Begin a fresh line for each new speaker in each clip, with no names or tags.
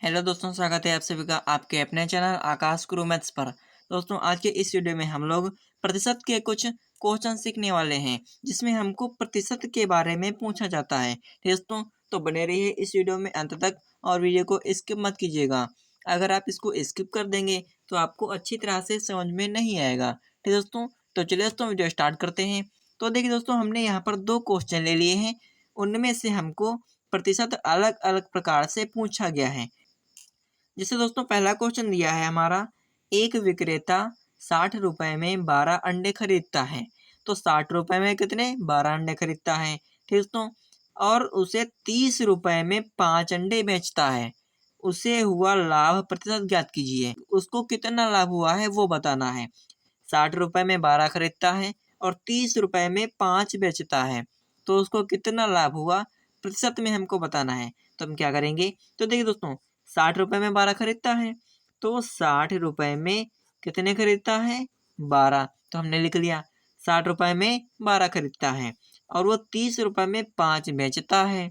Hello दोस्तों, स्वागत है आप सभी का आपके अपने चैनल आकाश गुरु मैथ्स पर। दोस्तों, आज के इस वीडियो में हम लोग प्रतिशत के कुछ क्वेश्चन सीखने वाले हैं, जिसमें हमको प्रतिशत के बारे में पूछा जाता है। दोस्तों, तो बने रहिए इस वीडियो में अंत तक और वीडियो को स्किप मत कीजिएगा। अगर आप इसको स्किप कर देंगे तो आपको अच्छी तरह से समझ में नहीं आएगा। ठीक दोस्तों, तो चलिए दोस्तों वीडियो स्टार्ट करते हैं। तो देखिए दोस्तों, हमने यहाँ पर 2 क्वेश्चन ले लिए हैं। उनमें से हमको प्रतिशत अलग अलग प्रकार से पूछा गया है। जैसे दोस्तों, पहला क्वेश्चन दिया है हमारा, एक विक्रेता 60 रुपए में 12 अंडे खरीदता है। तो 60 रुपए में कितने 12 अंडे खरीदता है, ठीक दोस्तों। और उसे 30 रुपए में 5 अंडे बेचता है। उसे हुआ लाभ प्रतिशत ज्ञात कीजिए। उसको कितना लाभ हुआ है वो बताना है। 60 रुपए में 12 खरीदता है और 30 रुपए में 5 बेचता है, तो उसको कितना लाभ हुआ प्रतिशत में हमको बताना है। तो हम क्या करेंगे, तो देखिए दोस्तों, 60 रुपए में 12 खरीदता है, तो 60 रुपए में कितने खरीदता है 12, तो हमने लिख लिया 60 रुपए में 12 खरीदता है। और वो 30 रुपए में 5 बेचता है।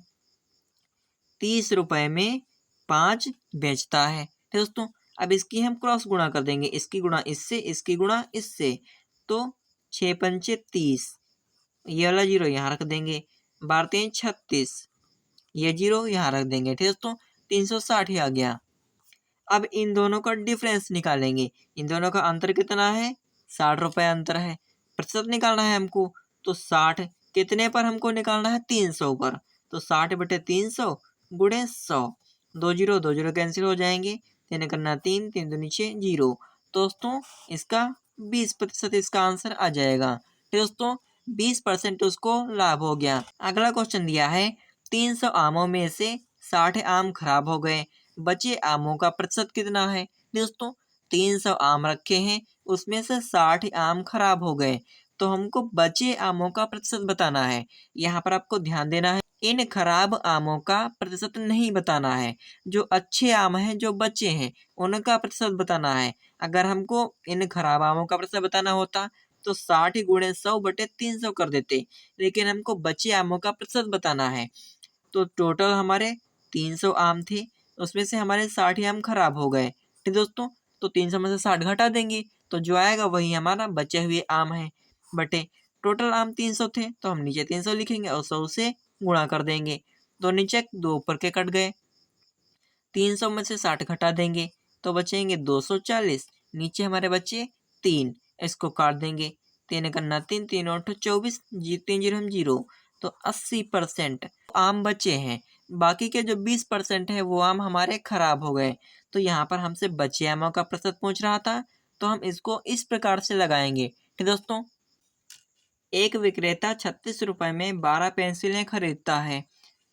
30 रुपए में 5 बेचता है, ठीक दोस्तों। अब इसकी हम क्रॉस गुणा कर देंगे, इसकी गुणा इससे, इसकी गुणा इससे। तो 6 पंचे 30, ये वाला जीरो यहाँ रख देंगे। 12 3 36, ये जीरो यहाँ रख देंगे, ठीक दोस्तों। 360 ही आ गया। अब इन दोनों का डिफरेंस निकालेंगे। इन दोनों का अंतर कितना है, 60 रुपए अंतर है। प्रतिशत निकालना है हमको, तो 60 कितने पर हमको निकालना है 300 पर। तो 60 बटे 300 गुणे 100। 2 जीरो कैंसिल हो जाएंगे। 3 करना 3, 3 दो नीचे जीरो। दोस्तों, इसका 20% इसका आंसर आ जाएगा। तो दोस्तों, 20% उसको लाभ हो गया। अगला क्वेश्चन दिया है, 300 आमों में से 60 आम खराब हो गए। बचे आमों का प्रतिशत कितना है। दोस्तों, 300 आम रखे हैं, उसमें से 60 आम खराब हो गए, तो हमको बचे आमों का प्रतिशत बताना है। यहाँ पर आपको ध्यान देना है, इन खराब आमों का प्रतिशत नहीं बताना है। जो अच्छे आम हैं, जो बचे हैं, उनका प्रतिशत बताना है। अगर हमको इन खराब आमों का प्रतिशत बताना होता तो 60 गुणे 100 बटे 300 कर देते, लेकिन हमको बचे आमों का प्रतिशत बताना है। तो टोटल हमारे 300 आम थे, उसमें से हमारे 60 आम खराब हो गए, ठीक दोस्तों। तो 300 में से 60 घटा देंगे, तो जो आएगा वही हमारा बचे हुए आम है। बटे टोटल आम 300 थे, तो हम नीचे 300 लिखेंगे और 100 से गुणा कर देंगे। दो नीचे दो ऊपर के कट गए। 300 में से 60 घटा देंगे तो बचेंगे 240। नीचे हमारे बचे 3, इसको काट देंगे। 3 करना 3, 3 और 24, 3 जीरो हम जीरो। तो 80% आम बचे हैं। बाकी के जो 20% है वो आम हमारे खराब हो गए। तो यहाँ पर हमसे बचे आमों का प्रतिशत पूछ रहा था, तो हम इसको इस प्रकार से लगाएंगे। ठीक दोस्तों, एक विक्रेता 36 रुपए में 12 पेंसिलें खरीदता है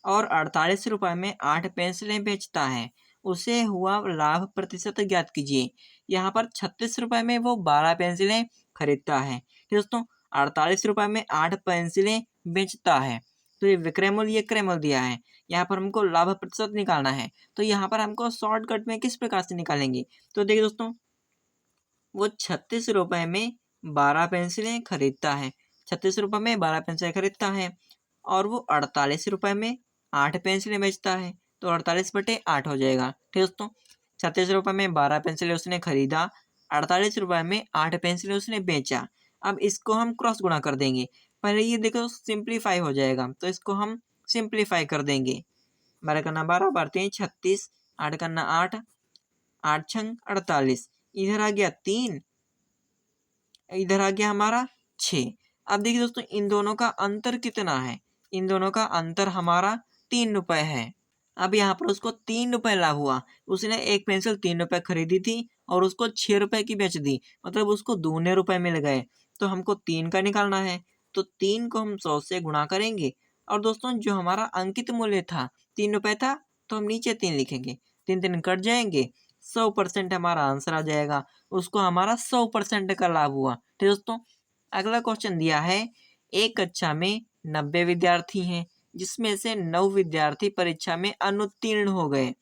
और 48 रुपए में 8 पेंसिलें बेचता है। उसे हुआ लाभ प्रतिशत ज्ञात कीजिए। यहाँ पर 36 रुपए में वो 12 पेंसिलें खरीदता है, ठीक दोस्तों। 48 रुपए में 8 पेंसिलें बेचता है। तो ये विक्रय मूल्य, ये क्रय मूल्य दिया है। यहाँ पर हमको लाभ प्रतिशत निकालना है, तो यहाँ पर हमको शॉर्टकट में किस प्रकार से निकालेंगे। तो देखिए दोस्तों, वो 36 रुपए में 12 पेंसिलें खरीदता है। 36 रुपए में 12 पेंसिलें खरीदता है और वो 48 रुपए में 8 पेंसिलें बेचता है। तो 48 बटे 8 हो जाएगा, ठीक दोस्तों। 36 रुपए में 12 पेंसिलें उसने खरीदा, 48 रुपए में 8 पेंसिलें उसने बेचा। अब इसको हम क्रॉस गुणा कर देंगे। पहले ये देखो सिंप्लीफाई हो जाएगा, तो इसको हम सिंप्लीफाई कर देंगे। 12 करना 12, 12 3 36, 8 करना 8, 8 छंग 48। इधर आ गया 3, इधर आ गया हमारा 6। अब देखिए दोस्तों, इन दोनों का अंतर कितना है। इन दोनों का अंतर हमारा 3 रुपए है। अब यहाँ पर उसको 3 रुपए लाभ हुआ। उसने एक पेंसिल 3 रुपए खरीदी थी और उसको 6 रुपए की बेच दी, मतलब उसको दूने रुपए मिल गए। तो हमको 3 का निकालना है, तो 3 को हम 100 से गुणा करेंगे। और दोस्तों, जो हमारा अंकित मूल्य था 3 रुपए था, तो हम नीचे 3 लिखेंगे। 3 3 कट जाएंगे, 100% हमारा आंसर आ जाएगा। उसको हमारा 100% का लाभ हुआ, ठीक दोस्तों। अगला क्वेश्चन दिया है, एक कक्षा में 90 विद्यार्थी हैं, जिसमें से 9 विद्यार्थी परीक्षा में अनुत्तीर्ण हो गए।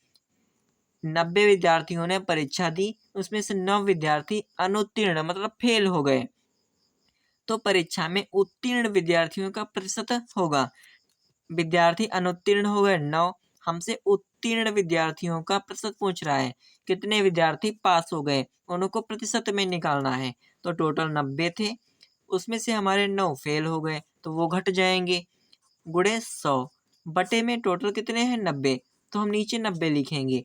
90 विद्यार्थियों ने परीक्षा दी, उसमें से 9 विद्यार्थी अनुत्तीर्ण मतलब फेल हो गए। तो परीक्षा में उत्तीर्ण विद्यार्थियों का प्रतिशत होगा। विद्यार्थी अनुत्तीर्ण हो गए 9, हमसे उत्तीर्ण विद्यार्थियों का प्रतिशत पूछ रहा है, कितने विद्यार्थी पास हो गए, उनको प्रतिशत में निकालना है। तो टोटल 90 थे, उसमें से हमारे 9 फेल हो गए तो वो घट जाएंगे, गुणे 100 बटे में टोटल कितने हैं 90, तो हम नीचे 90 लिखेंगे।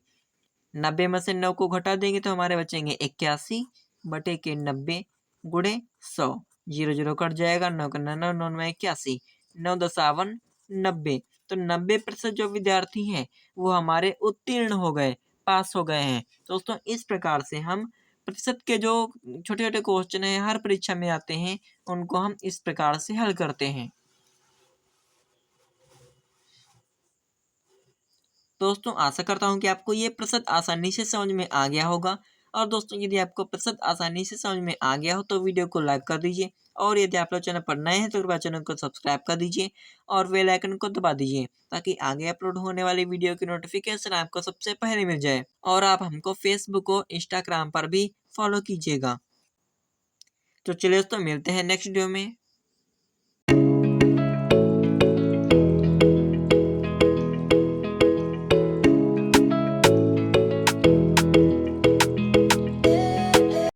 90 में से 9 को घटा देंगे तो हमारे बचेंगे 81 बटे के 90 गुणे 100, 0 0 कट जाएगा, 9 का 9 9 में 81, 9 दशावन 90। तो 90% जो विद्यार्थी हैं वो हमारे उत्तीर्ण हो गए, पास हो गए हैं। तो दोस्तों इस प्रकार से हम प्रतिशत के जो छोटे छोटे क्वेश्चन हैं हर परीक्षा में आते हैं, उनको हम इस प्रकार से हल करते हैं। दोस्तों आशा करता हूँ कि आपको ये प्रतिशत आसानी से समझ में आ गया होगा। और दोस्तों यदि आपको प्रतिशत आसानी से समझ में आ गया हो तो वीडियो को लाइक कर दीजिए, और यदि आप लोग चैनल पर नए हैं तो कृपया चैनल को सब्सक्राइब कर दीजिए और बेल आइकन को दबा दीजिए, ताकि आगे अपलोड होने वाली वीडियो की नोटिफिकेशन आपको सबसे पहले मिल जाए। और आप हमको फेसबुक और इंस्टाग्राम पर भी फॉलो कीजिएगा। तो चलिए दोस्तों मिलते हैं नेक्स्ट वीडियो में।